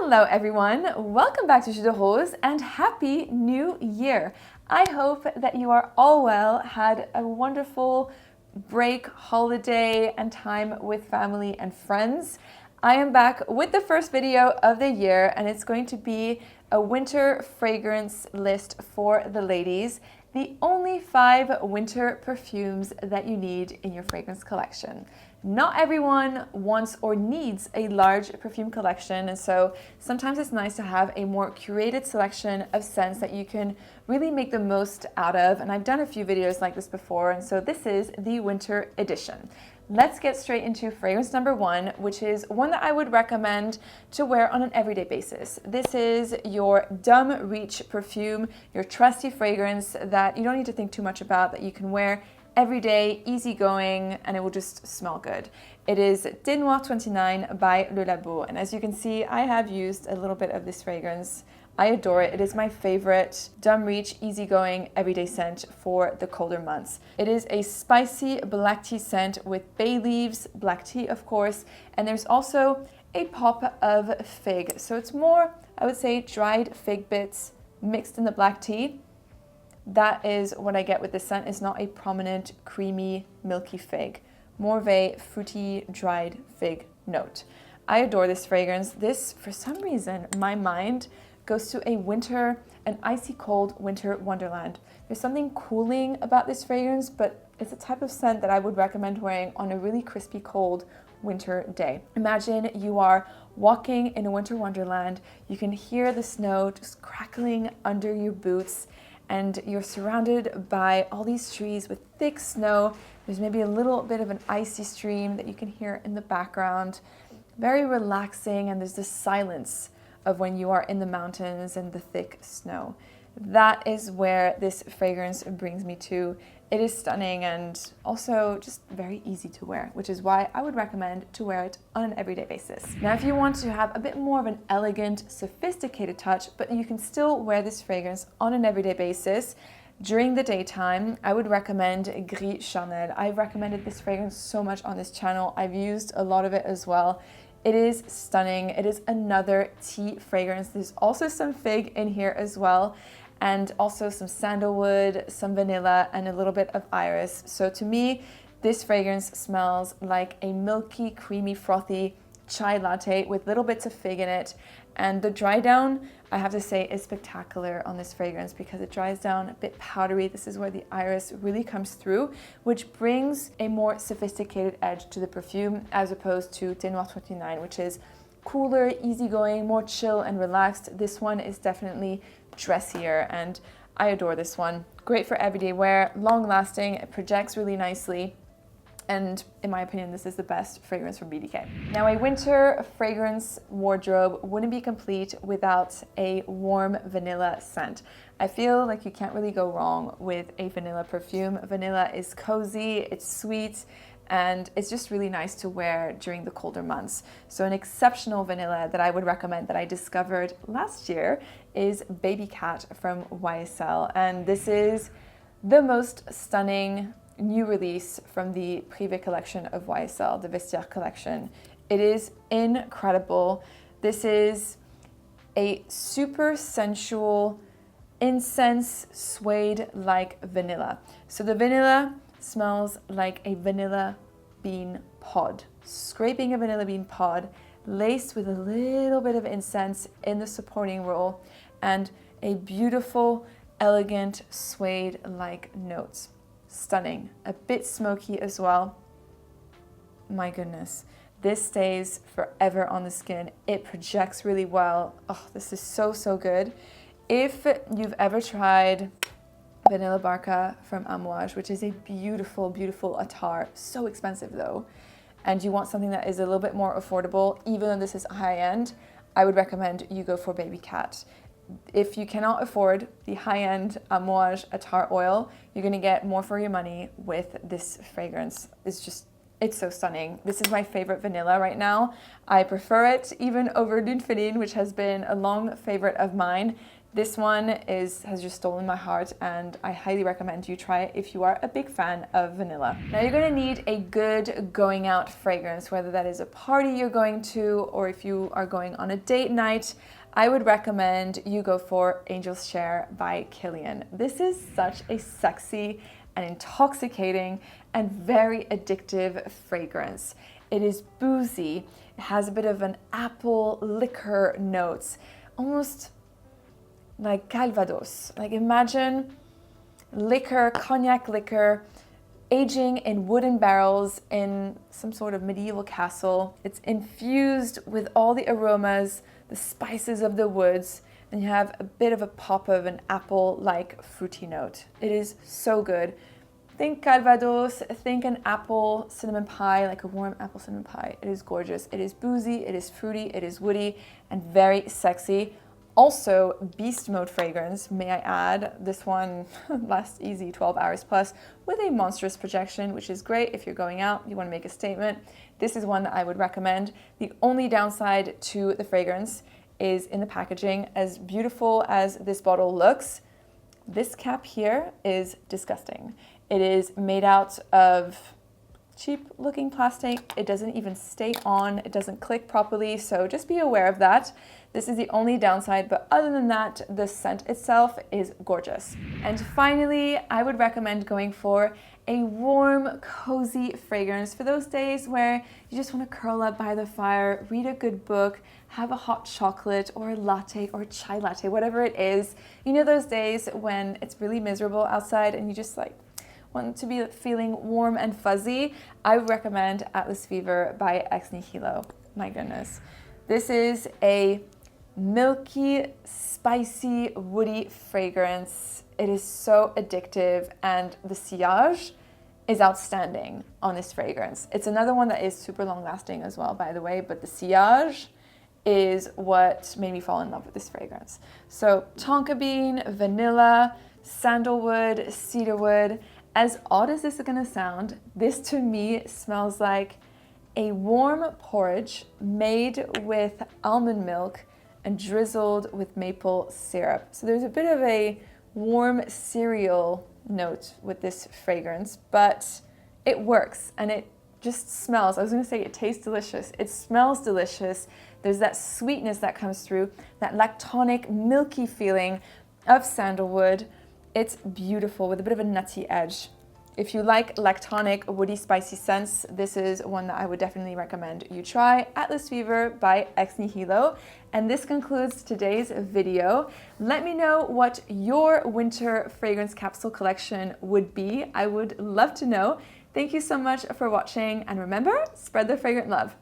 Hello everyone, welcome back to Jus de Rose and Happy New Year. I hope that you are all well, had a wonderful break, holiday and time with family and friends. I am back with the first video of the year and it's going to be a winter fragrance list for the ladies. The only 5 winter perfumes that you need in your fragrance collection. Not everyone wants or needs a large perfume collection, and so sometimes it's nice to have a more curated selection of scents that you can really make the most out of, and I've done a few videos like this before, and so this is the winter edition. Let's get straight into fragrance number 1, which is one that I would recommend to wear on an everyday basis. This is your Dumb Reach perfume, your trusty fragrance that you don't need to think too much about, that you can wear every day, easygoing, and it will just smell good. It is Noir 29 by Labo, and as you can see, I have used a little bit of this fragrance. I adore it. It is my favorite Dumb Reach, easygoing, everyday scent for the colder months. It is a spicy black tea scent with bay leaves, black tea of course, and there's also a pop of fig. So it's more, I would say, dried fig bits mixed in the black tea. That is what I get with this scent. It's not a prominent, creamy, milky fig. More of a fruity, dried fig note. I adore this fragrance. This, for some reason, my mind goes to a winter, an icy cold winter wonderland. There's something cooling about this fragrance, but it's a type of scent that I would recommend wearing on a really crispy cold winter day. Imagine you are walking in a winter wonderland. You can hear the snow just crackling under your boots, and you're surrounded by all these trees with thick snow. There's maybe a little bit of an icy stream that you can hear in the background. Very relaxing, and there's this silence of when you are in the mountains and the thick snow. That is where this fragrance brings me to. It is stunning and also just very easy to wear, which is why I would recommend to wear it on an everyday basis. Now, if you want to have a bit more of an elegant, sophisticated touch, but you can still wear this fragrance on an everyday basis, during the daytime, I would recommend Gris Charnel. I've recommended this fragrance so much on this channel. I've used a lot of it as well. It is stunning. It is another tea fragrance. There's also some fig in here as well, and also some sandalwood, some vanilla, and a little bit of iris. So to me, this fragrance smells like a milky, creamy, frothy chai latte with little bits of fig in it. And the dry down, I have to say, is spectacular on this fragrance because it dries down a bit powdery. This is where the iris really comes through, which brings a more sophisticated edge to the perfume as opposed to Noir 29, which is cooler, easygoing, more chill and relaxed. This one is definitely dressier, and I adore this one. Great for everyday wear, long lasting, it projects really nicely, and in my opinion, this is the best fragrance from Babycat. Now, a winter fragrance wardrobe wouldn't be complete without a warm vanilla scent. I feel like you can't really go wrong with a vanilla perfume. Vanilla is cozy, it's sweet, and it's just really nice to wear during the colder months. So an exceptional vanilla that I would recommend that I discovered last year is Babycat from YSL. And this is the most stunning new release from the Privé collection of YSL, the Vestiaire collection. It is incredible. This is a super sensual incense suede-like vanilla. So the vanilla smells like a vanilla bean pod, scraping a vanilla bean pod laced with a little bit of incense in the supporting roll and a beautiful, elegant suede-like notes. Stunning, a bit smoky as well. My goodness, this stays forever on the skin. It projects really well. Oh, this is so, so good. If you've ever tried Vanilla Barca from Amouage, which is a beautiful, beautiful attar, so expensive though, and you want something that is a little bit more affordable, even though this is high-end, I would recommend you go for Babycat. If you cannot afford the high-end Amouage attar oil, you're gonna get more for your money with this fragrance. It's so stunning. This is my favorite vanilla right now. I prefer it even over Lune Féline, which has been a long favorite of mine. This one has just stolen my heart, and I highly recommend you try it if you are a big fan of vanilla. Now you're going to need a good going out fragrance, whether that is a party you're going to or if you are going on a date night. I would recommend you go for Angel's Share by Kilian. This is such a sexy and intoxicating and very addictive fragrance. It is boozy. It has a bit of an apple liquor notes, almost like Calvados. Like imagine liquor, cognac liquor, aging in wooden barrels in some sort of medieval castle. It's infused with all the aromas, the spices of the woods, and you have a bit of a pop of an apple-like fruity note. It is so good. Think Calvados, think an apple cinnamon pie, like a warm apple cinnamon pie. It is gorgeous. It is boozy, it is fruity, it is woody, and very sexy. Also, beast mode fragrance, may I add. This one lasts easy 12 hours plus with a monstrous projection, which is great if you're going out, you want to make a statement. This is one that I would recommend. The only downside to the fragrance is in the packaging. As beautiful as this bottle looks, this cap here is disgusting. It is made out of cheap looking plastic. It doesn't even stay on. It doesn't click properly. So just be aware of that. This is the only downside, but other than that, the scent itself is gorgeous. And finally, I would recommend going for a warm, cozy fragrance for those days where you just want to curl up by the fire, read a good book, have a hot chocolate or a latte or a chai latte, whatever it is. You know those days when it's really miserable outside and you just like want to be feeling warm and fuzzy? I would recommend Atlas Fever by Ex Nihilo. My goodness. This is a milky, spicy, woody fragrance. It is so addictive, and the sillage is outstanding on this fragrance. It's another one that is super long lasting as well, by the way, but the sillage is what made me fall in love with this fragrance. So tonka bean, vanilla, sandalwood, cedarwood. As odd as this is gonna sound, this to me smells like a warm porridge made with almond milk and drizzled with maple syrup. So there's a bit of a warm cereal note with this fragrance, but it works and it just smells. I was gonna say it tastes delicious. It smells delicious. There's that sweetness that comes through, that lactonic, milky feeling of sandalwood. It's beautiful with a bit of a nutty edge. If you like lactonic, woody, spicy scents, this is one that I would definitely recommend you try. Atlas Fever by Ex Nihilo. And this concludes today's video. Let me know what your winter fragrance capsule collection would be. I would love to know. Thank you so much for watching, and remember, spread the fragrant love.